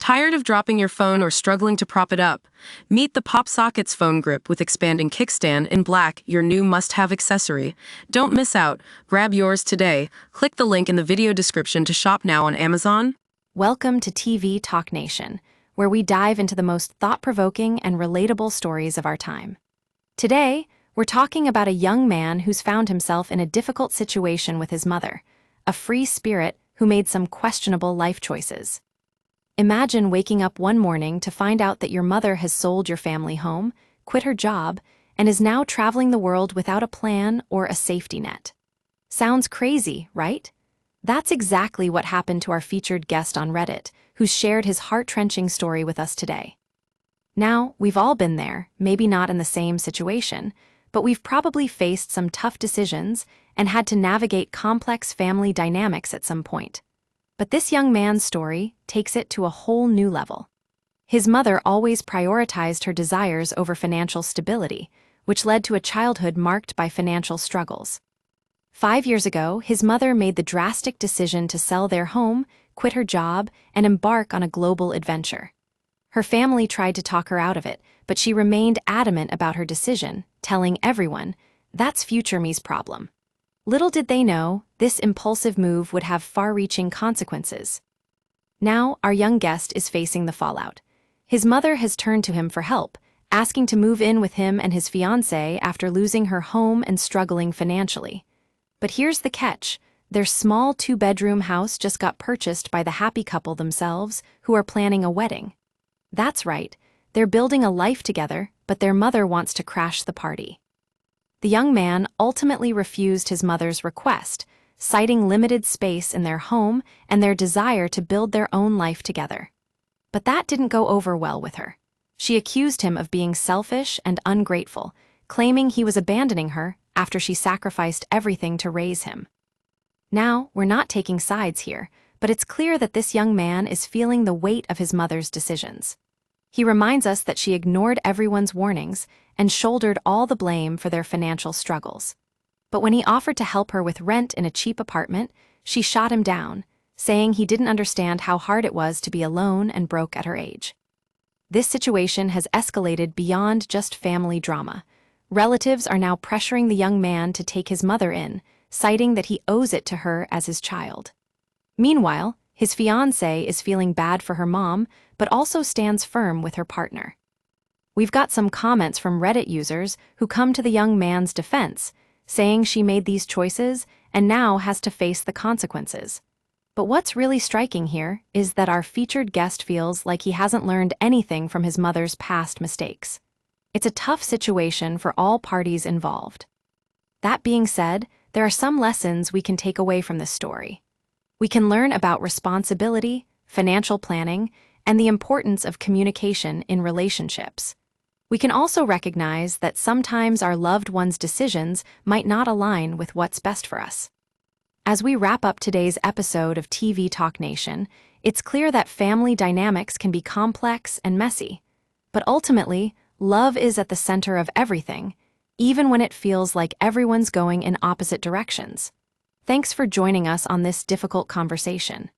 Tired of dropping your phone or struggling to prop it up? Meet the PopSockets phone grip with expanding kickstand in black, your new must-have accessory. Don't miss out. Grab yours today. Click the link in the video description to shop now on Amazon. Welcome to TV Talk Nation, where we dive into the most thought-provoking and relatable stories of our time. Today, we're talking about a young man who's found himself in a difficult situation with his mother, a free spirit who made some questionable life choices. Imagine waking up one morning to find out that your mother has sold your family home, quit her job, and is now traveling the world without a plan or a safety net. Sounds crazy, right? That's exactly what happened to our featured guest on Reddit, who shared his heart-wrenching story with us today. Now, we've all been there, maybe not in the same situation, but we've probably faced some tough decisions and had to navigate complex family dynamics at some point. But this young man's story takes it to a whole new level. His mother always prioritized her desires over financial stability, which led to a childhood marked by financial struggles. 5 years ago, his mother made the drastic decision to sell their home, quit her job, and embark on a global adventure. Her family tried to talk her out of it, but she remained adamant about her decision, telling everyone, "That's future me's problem." Little did they know, this impulsive move would have far-reaching consequences. Now, our young guest is facing the fallout. His mother has turned to him for help, asking to move in with him and his fiancée after losing her home and struggling financially. But here's the catch. Their small 2-bedroom house just got purchased by the happy couple themselves, who are planning a wedding. That's right, they're building a life together, but their mother wants to crash the party. The young man ultimately refused his mother's request, citing limited space in their home and their desire to build their own life together. But that didn't go over well with her. She accused him of being selfish and ungrateful, claiming he was abandoning her after she sacrificed everything to raise him. Now, we're not taking sides here, but it's clear that this young man is feeling the weight of his mother's decisions. He reminds us that she ignored everyone's warnings and shouldered all the blame for their financial struggles. But when he offered to help her with rent in a cheap apartment, she shot him down, saying he didn't understand how hard it was to be alone and broke at her age. This situation has escalated beyond just family drama. Relatives are now pressuring the young man to take his mother in, citing that he owes it to her as his child. Meanwhile, his fiancée is feeling bad for her mom, but also stands firm with her partner. We've got some comments from Reddit users who come to the young man's defense, saying she made these choices and now has to face the consequences. But what's really striking here is that our featured guest feels like he hasn't learned anything from his mother's past mistakes. It's a tough situation for all parties involved. That being said, there are some lessons we can take away from this story. We can learn about responsibility, financial planning, and the importance of communication in relationships. We can also recognize that sometimes our loved ones' decisions might not align with what's best for us. As we wrap up today's episode of TV Talk Nation, it's clear that family dynamics can be complex and messy. But ultimately, love is at the center of everything, even when it feels like everyone's going in opposite directions. Thanks for joining us on this difficult conversation.